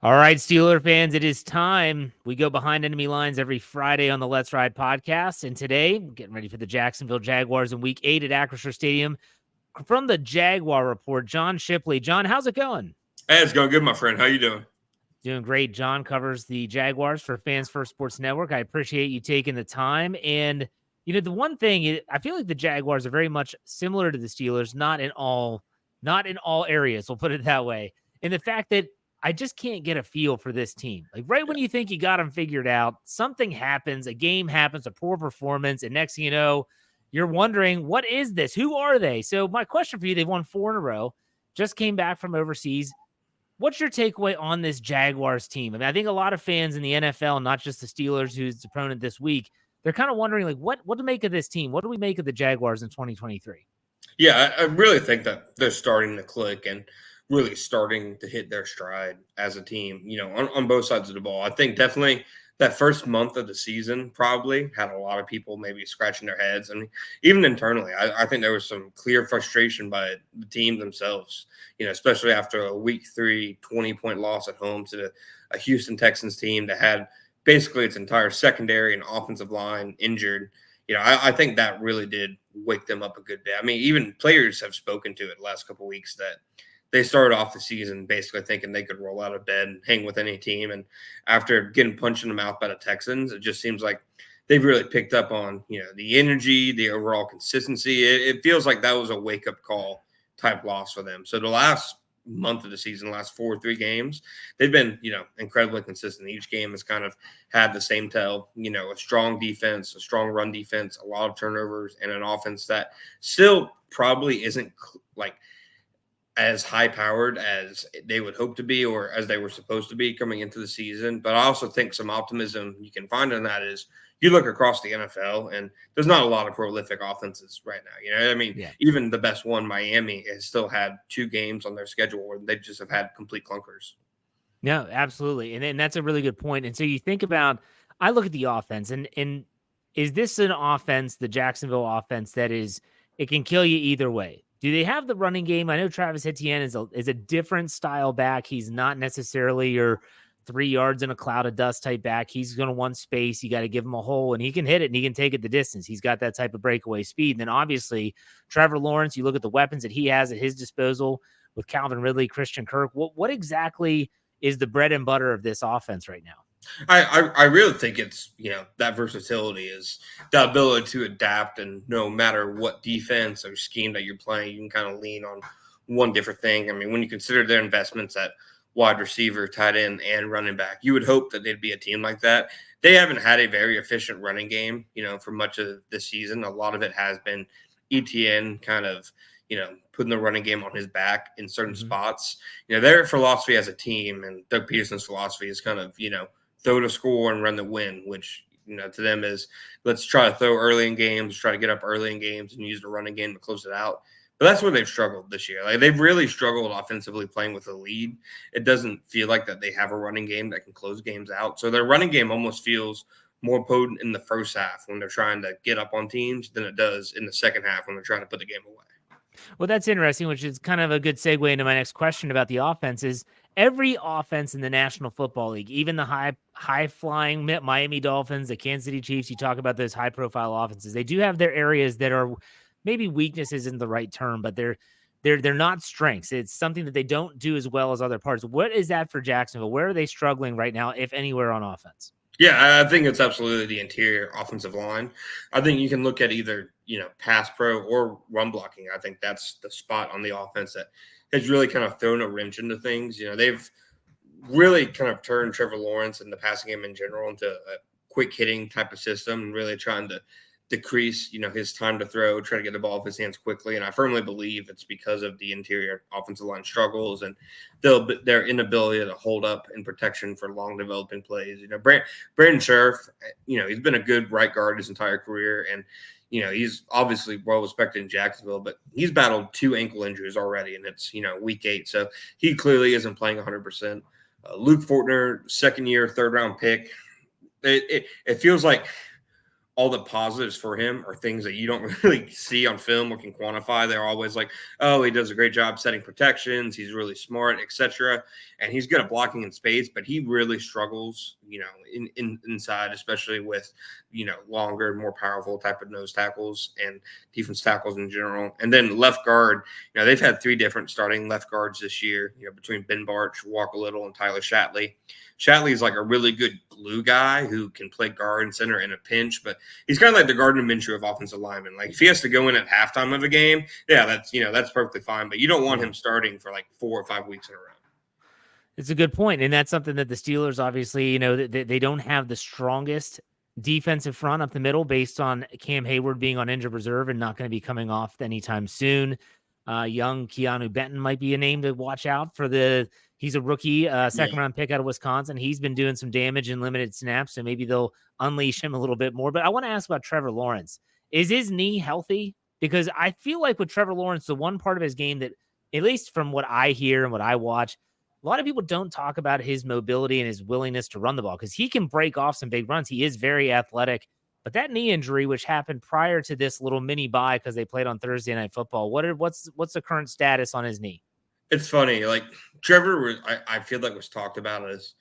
All right, Steeler fans, it is time. We go behind enemy lines every Friday on the Let's Ride podcast. And today, we're getting ready for the Jacksonville Jaguars in Week 8 at Acrisure Stadium. From the Jaguar Report, John Shipley. John, how's it going? Hey, it's going good, my friend. How you doing? Doing great. John covers the Jaguars for Fans First Sports Network. I appreciate you taking the time. And, the one thing, I feel like the Jaguars are very much similar to the Steelers, not in all areas. We'll put it that way. And the fact that I just can't get a feel for this team. Like right when you think you got them figured out, something happens, a game happens, a poor performance, and next thing you know, you're wondering, what is this? Who are they? So my question for you, they've won 4 in a row, just came back from overseas. What's your takeaway on this Jaguars team? I mean, I think a lot of fans in the NFL, not just the Steelers, who's the opponent this week, they're kind of wondering, like, what to make of this team? What do we make of the Jaguars in 2023? Yeah, I really think that they're starting to click and really starting to hit their stride as a team, on both sides of the ball. I think definitely that first month of the season probably had a lot of people maybe scratching their heads. And even internally, I think there was some clear frustration by the team themselves, especially after a week 3 20-point loss at home to a Houston Texans team that had basically its entire secondary and offensive line injured. I think that really did wake them up a good bit. I mean, even players have spoken to it the last couple of weeks that they started off the season basically thinking they could roll out of bed and hang with any team. And after getting punched in the mouth by the Texans, it just seems like they've really picked up on, the energy, the overall consistency. It feels like that was a wake-up call type loss for them. So the last month of the season, last 3 games, they've been, incredibly consistent. Each game has kind of had the same tell, a strong defense, a strong run defense, a lot of turnovers, and an offense that still probably isn't like as high powered as they would hope to be or as they were supposed to be coming into the season. But I also think some optimism you can find in that is you look across the NFL and there's not a lot of prolific offenses right now. Yeah. Even the best one, Miami, has still had 2 games on their schedule where they just have had complete clunkers. No, absolutely. And that's a really good point. And so you think about, I look at the offense and is this an offense, the Jacksonville offense, it can kill you either way? Do they have the running game? I know Travis Etienne is a different style back. He's not necessarily your 3 yards in a cloud of dust type back. He's going to want space. You got to give him a hole, and he can hit it, and he can take it the distance. He's got that type of breakaway speed. And then obviously, Trevor Lawrence, you look at the weapons that he has at his disposal with Calvin Ridley, Christian Kirk. What exactly is the bread and butter of this offense right now? I really think it's, that versatility is the ability to adapt, and no matter what defense or scheme that you're playing, you can kind of lean on one different thing. I mean, when you consider their investments at wide receiver, tight end, and running back, you would hope that they'd be a team like that. They haven't had a very efficient running game, for much of this season. A lot of it has been ETN kind of, putting the running game on his back in certain spots. Their philosophy as a team and Doug Peterson's philosophy is kind of, throw to score and run the win, which, to them is let's try to throw early in games, try to get up early in games and use the running game to close it out. But that's where they've struggled this year. Like, they've really struggled offensively playing with a lead. It doesn't feel like that they have a running game that can close games out. So their running game almost feels more potent in the first half when they're trying to get up on teams than it does in the second half when they're trying to put the game away. Well, that's interesting, which is kind of a good segue into my next question about the offense. Is every offense in the National Football League, even the high-flying Miami Dolphins, the Kansas City Chiefs, you talk about those high-profile offenses, they do have their areas that are maybe weaknesses isn't the right term, but they're not strengths. It's something that they don't do as well as other parts. What is that for Jacksonville? Where are they struggling right now, if anywhere, on offense? Yeah, I think it's absolutely the interior offensive line. I think you can look at either, pass pro or run blocking. I think that's the spot on the offense that has really kind of thrown a wrench into things. They've really kind of turned Trevor Lawrence and the passing game in general into a quick hitting type of system and really trying to decrease, his time to throw, try to get the ball off his hands quickly. And I firmly believe it's because of the interior offensive line struggles and their inability to hold up in protection for long developing plays. Brandon Sheriff, he's been a good right guard his entire career. And, he's obviously well respected in Jacksonville, but he's battled 2 ankle injuries already. And it's, week 8. So he clearly isn't playing 100%. Luke Fortner, second year, 3rd round pick. It feels like all the positives for him are things that you don't really see on film or can quantify. They're always like, oh, he does a great job setting protections. He's really smart, etc. And he's good at blocking in space, but he really struggles, inside, especially with, longer, more powerful type of nose tackles and defense tackles in general. And then left guard, they've had 3 different starting left guards this year, between Ben Barch, Walker Little, and Tyler Shatley. Shatley is like a really good glue guy who can play guard and center in a pinch, but he's kind of like the Gardner Minshew of offensive linemen. Like if he has to go in at halftime of a game, yeah, that's perfectly fine. But you don't want him starting for like 4 or 5 weeks in a row. It's a good point, and that's something that the Steelers obviously, they don't have the strongest defensive front up the middle based on Cam Hayward being on injured reserve and not going to be coming off anytime soon. Young Keanu Benton might be a name to watch out for. He's a rookie, second-round pick out of Wisconsin. He's been doing some damage in limited snaps, so maybe they'll unleash him a little bit more. But I want to ask about Trevor Lawrence. Is his knee healthy? Because I feel like with Trevor Lawrence, the one part of his game that, at least from what I hear and what I watch, a lot of people don't talk about his mobility and his willingness to run the ball because he can break off some big runs. He is very athletic. But that knee injury, which happened prior to this little mini bye because they played on Thursday Night Football, what's the current status on his knee? It's funny, like Trevor, I feel like was talked about as,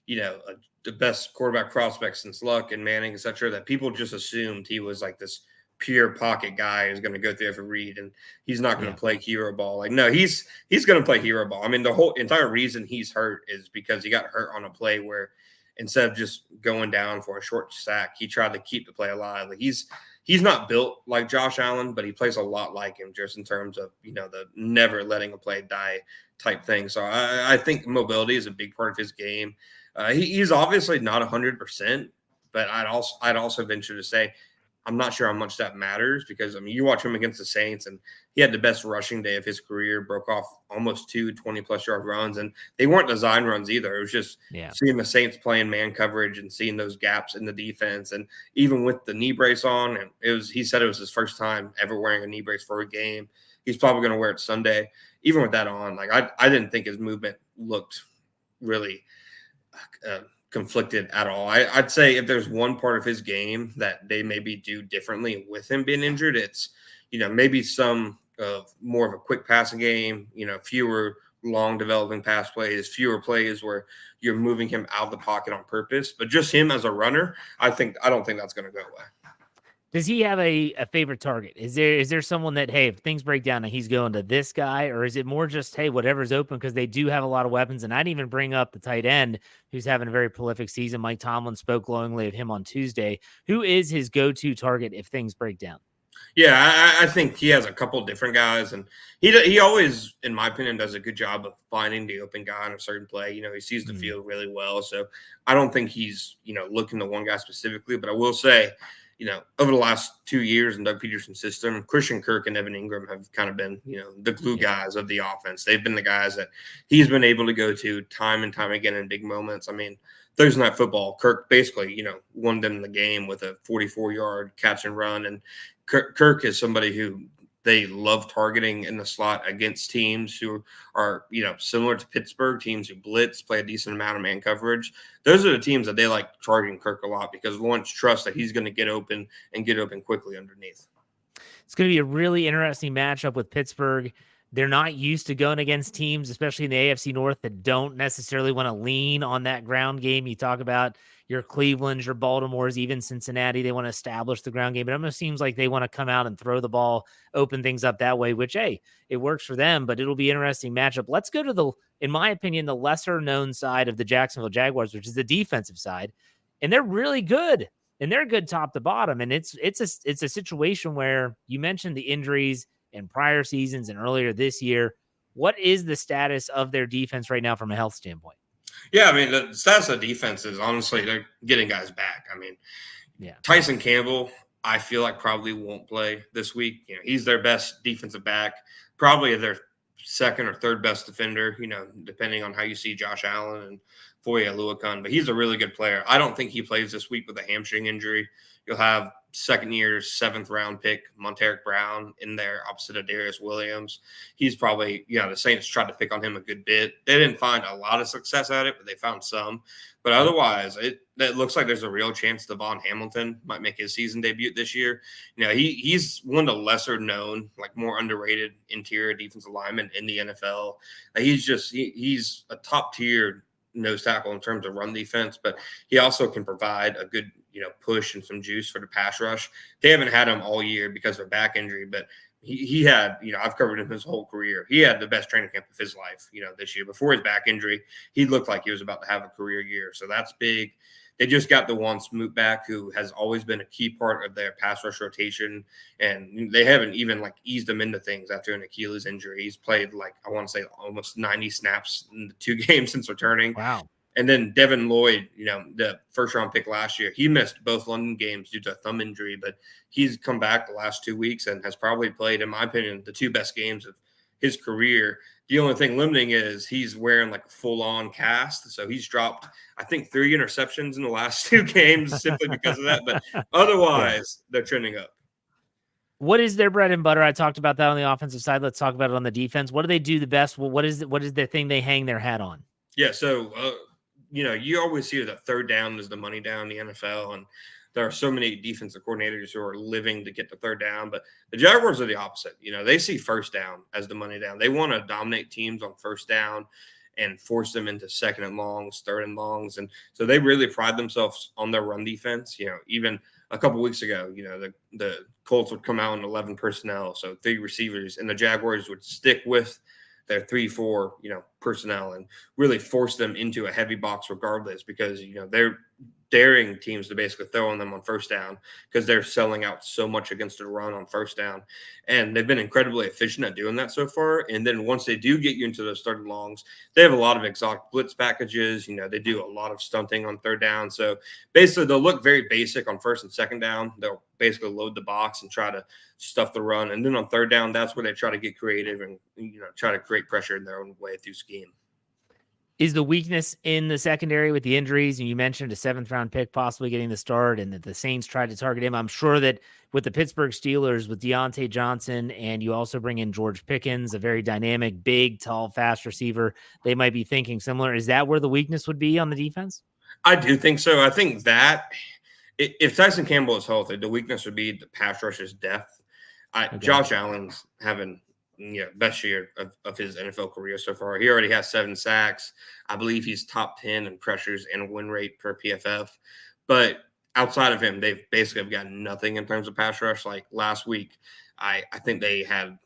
the best quarterback prospect since Luck and Manning, etc. That people just assumed he was like this pure pocket guy who's going to go through every read and he's not going to play hero ball. Like, no, he's going to play hero ball. I mean, the whole entire reason he's hurt is because he got hurt on a play where instead of just going down for a short sack, he tried to keep the play alive. Like he's not built like Josh Allen, but he plays a lot like him just in terms of, the never letting a play die type thing. So I think mobility is a big part of his game. He's obviously not 100%, but I'd also venture to say I'm not sure how much that matters because, I mean, you watch him against the Saints and he had the best rushing day of his career, broke off almost 2 20-plus yard runs, and they weren't design runs either. It was just seeing the Saints playing man coverage and seeing those gaps in the defense. And even with the knee brace on, and he said it was his first time ever wearing a knee brace for a game. He's probably going to wear it Sunday. Even with that on, like I didn't think his movement looked really conflicted at all. I'd say if there's one part of his game that they maybe do differently with him being injured, it's, maybe some more of a quick passing game, fewer long developing pass plays, fewer plays where you're moving him out of the pocket on purpose. But just him as a runner, I don't think that's going to go away. Does he have a favorite target? Is there someone that, hey, if things break down and he's going to this guy, or is it more just, hey, whatever's open? Because they do have a lot of weapons. And I didn't even bring up the tight end who's having a very prolific season. Mike Tomlin spoke glowingly of him on Tuesday. Who is his go-to target if things break down? Yeah, I think he has a couple different guys, and he always, in my opinion, does a good job of finding the open guy on a certain play. He sees the field really well. So I don't think he's, looking to one guy specifically, but I will say, over the last 2 years in Doug Peterson's system, Christian Kirk and Evan Ingram have kind of been, the glue guys of the offense. They've been the guys that he's been able to go to time and time again in big moments. I mean, Thursday Night Football, Kirk basically, won them the game with a 44-yard catch and run. And Kirk is somebody who they love targeting in the slot against teams who are, similar to Pittsburgh, teams who blitz, play a decent amount of man coverage. Those are the teams that they like targeting Kirk a lot because Lawrence trusts that he's going to get open and get open quickly underneath. It's going to be a really interesting matchup with Pittsburgh. They're not used to going against teams, especially in the AFC North, that don't necessarily want to lean on that ground game. You talk about your Clevelands, your Baltimores, even Cincinnati. They want to establish the ground game. But it almost seems like they want to come out and throw the ball, open things up that way, which, hey, it works for them, but it'll be an interesting matchup. Let's go to in my opinion, the lesser known side of the Jacksonville Jaguars, which is the defensive side. And they're really good. And they're good top to bottom. And it's a situation where you mentioned the injuries in prior seasons and earlier this year. What is the status of their defense right now from a health standpoint? Yeah, I mean, the status of the defense is honestly they're getting guys back. I mean, Tyson Campbell, I feel like probably won't play this week. He's their best defensive back, probably their second or third best defender, depending on how you see Josh Allen and Foye Oluokun. But he's a really good player. I don't think he plays this week with a hamstring injury. you'll have second-year, seventh-round pick Monteric Brown in there opposite of Darius Williams. He's probably, the Saints tried to pick on him a good bit. They didn't find a lot of success at it, but they found some. But otherwise, it looks like there's a real chance Devon Hamilton might make his season debut this year. He's one of the lesser-known, more underrated interior defensive linemen in the NFL. He's a top-tier nose tackle in terms of run defense, but he also can provide a good push and some juice for the pass rush. They haven't had him all year because of a back injury, but he had, I've covered him his whole career. He had the best training camp of his life, this year. Before his back injury, he looked like he was about to have a career year. So that's big. They just got the one Smoot back, who has always been a key part of their pass rush rotation, and they haven't even eased him into things after an Achilles injury. He's played I want to say almost 90 snaps in the 2 games since returning. Wow. And then Devin Lloyd, the first-round pick last year, he missed both London games due to a thumb injury, but he's come back the last 2 weeks and has probably played, in my opinion, the 2 best games of his career. The only thing limiting is he's wearing a full-on cast, so he's dropped, I think, 3 interceptions in the last 2 games simply because of that. But otherwise, they're trending up. What is their bread and butter? I talked about that on the offensive side. Let's talk about it on the defense. What do they do the best? What is the thing they hang their hat on? Yeah, so you always hear that third down is the money down in the NFL, and there are so many defensive coordinators who are living to get the third down. But the Jaguars are the opposite. They see first down as the money down. They want to dominate teams on first down and force them into second and longs, third and longs. And so they really pride themselves on their run defense. Even a couple weeks ago, the Colts would come out in 11 personnel, so 3 receivers, and the Jaguars would stick with their 3-4, personnel and really force them into a heavy box regardless, because, they're daring teams to basically throw on them on first down because they're selling out so much against the run on first down. And they've been incredibly efficient at doing that so far. And then once they do get you into those third and longs, they have a lot of exotic blitz packages. They do a lot of stunting on third down. So basically they'll look very basic on first and second down. They'll basically load the box and try to stuff the run. And then on third down, that's where they try to get creative and, try to create pressure in their own way through scheme. Is the weakness in the secondary with the injuries? And you mentioned a 7th-round pick possibly getting the start, and that the Saints tried to target him. I'm sure that with the Pittsburgh Steelers, with Deontay Johnson, and you also bring in George Pickens, a very dynamic, big, tall, fast receiver, they might be thinking similar. Is that where the weakness would be on the defense? I do think so. I think that if Tyson Campbell is healthy, the weakness would be the pass rusher's depth. Okay. Josh Allen's having best year of his NFL career so far. He already has 7 sacks. I believe he's top 10 in pressures and win rate per PFF. But outside of him, they've basically got nothing in terms of pass rush. Last week, I think they had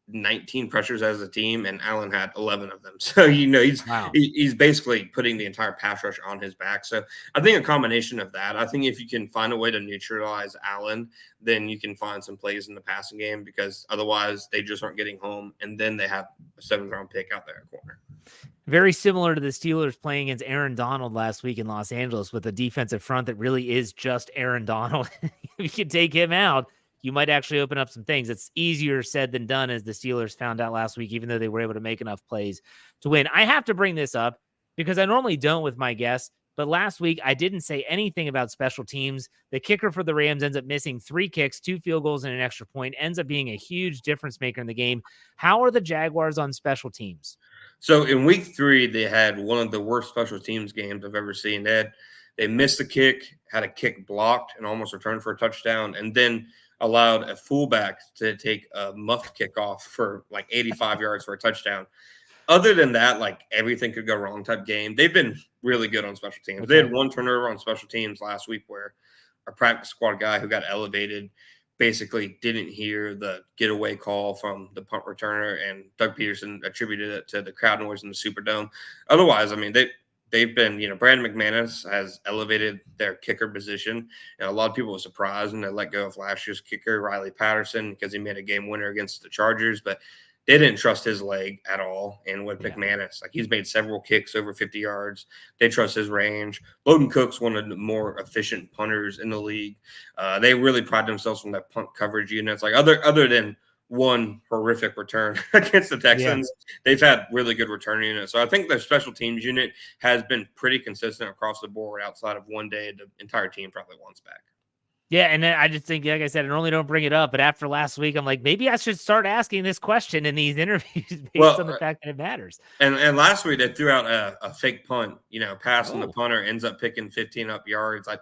19 pressures as a team, and Allen had 11 of them. So, he's basically putting the entire pass rush on his back. So I think a combination of that. I think if you can find a way to neutralize Allen, then you can find some plays in the passing game, because otherwise they just aren't getting home. And then they have a 7th-round pick out there at corner. Very similar to the Steelers playing against Aaron Donald last week in Los Angeles, with a defensive front that really is just Aaron Donald. If you can take him out, you might actually open up some things. It's easier said than done, as the Steelers found out last week, even though they were able to make enough plays to win. I have to bring this up because I normally don't with my guests, but last week I didn't say anything about special teams. The kicker for the Rams ends up missing 3 kicks, 2 field goals, and an extra point, ends up being a huge difference maker in the game. How are the Jaguars on special teams? So in week 3, they had one of the worst special teams games I've ever seen. They missed a kick, had a kick blocked, and almost returned for a touchdown, and then allowed a fullback to take a muffed kickoff for 85 yards for a touchdown. Other than that, everything could go wrong type game. They've been really good on special teams. Okay. They had 1 turnover on special teams last week where a practice squad guy who got elevated basically didn't hear the getaway call from the punt returner, and Doug Peterson attributed it to the crowd noise in the Superdome. Otherwise, they've been, Brandon McManus has elevated their kicker position. And a lot of people were surprised when they let go of last year's kicker, Riley Patterson, because he made a game winner against the Chargers, but they didn't trust his leg at all. And with McManus, he's made several kicks over 50 yards. They trust his range. Logan Cook's one of the more efficient punters in the league. They really pride themselves on that punt coverage units. Other than one horrific return against the Texans, they've had really good return units. So I think their special teams unit has been pretty consistent across the board outside of one day. The entire team probably wants back. Yeah, and then I just think, like I said, I normally don't bring it up, but after last week, I'm like, maybe I should start asking this question in these interviews based on the Well, fact that it matters. and last week they threw out a fake punt, pass, and the Oh, punter ends up picking 15 up yards. I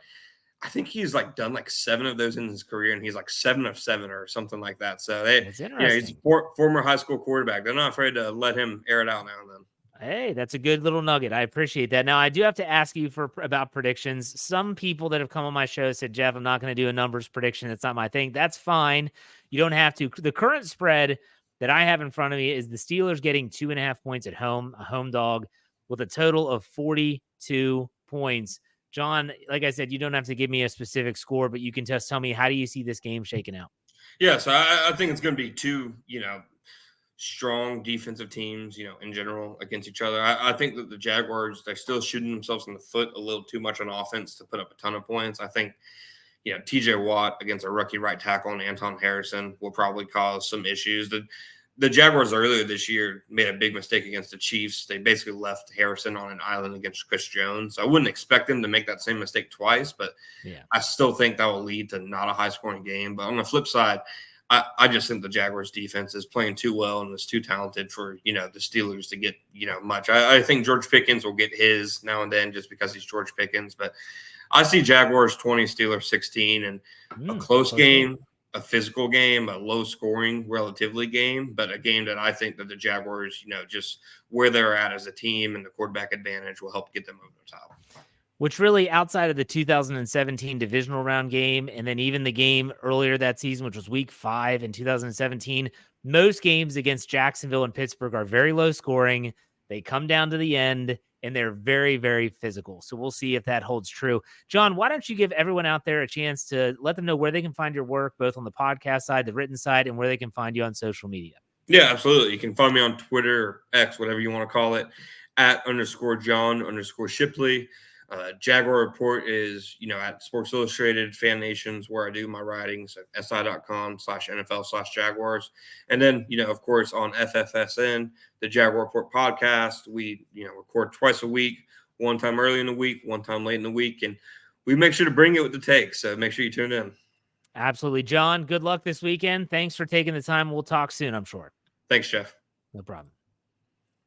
think he's like done like 7 of those in his career, and he's like 7 of 7 or something like that. So that's he's a interesting. former high school quarterback. They're not afraid to let him air it out now and then. Hey, that's a good little nugget. I appreciate that. Now, I do have to ask you about predictions. Some people that have come on my show said, Jeff, I'm not going to do a numbers prediction. It's not my thing. That's fine. You don't have to. The current spread that I have in front of me is the Steelers getting 2.5 points at home, a home dog, with a total of 42 points. John, like I said, you don't have to give me a specific score, but you can just tell me, how do you see this game shaking out? Yeah, so I think it's going to be two, strong defensive teams, in general against each other. I think that the Jaguars, they're still shooting themselves in the foot a little too much on offense to put up a ton of points. I think, TJ Watt against a rookie right tackle and Anton Harrison will probably cause some issues. The Jaguars earlier this year made a big mistake against the Chiefs. They basically left Harrison on an island against Chris Jones. I wouldn't expect them to make that same mistake twice, but Yeah. I still think that will lead to not a high-scoring game. But on the flip side, I just think the Jaguars defense is playing too well and is too talented for, the Steelers to get, much. I think George Pickens will get his now and then just because he's George Pickens. But I see Jaguars 20, Steelers 16, and a close game, a physical game, a low scoring relatively game, but a game that I think that the Jaguars, just where they're at as a team and the quarterback advantage will help get them over the top. Which really, outside of the 2017 divisional round game, and then even the game earlier that season, which was week 5 in 2017, most games against Jacksonville and Pittsburgh are very low scoring. They come down to the end, and they're very, very physical. So we'll see if that holds true. John, why don't you give everyone out there a chance to let them know where they can find your work, both on the podcast side, the written side, and where they can find you on social media? Yeah, absolutely. You can find me on Twitter or X, whatever you want to call it, @_John _Shipley. Jaguar Report is, at Sports Illustrated, Fan Nations, where I do my writings at si.com/NFL/Jaguars. And then, of course, on FFSN, the Jaguar Report podcast, we, record twice a week, one time early in the week, one time late in the week. And we make sure to bring it with the take. So make sure you tune in. Absolutely. John, good luck this weekend. Thanks for taking the time. We'll talk soon, I'm sure. Thanks, Jeff. No problem.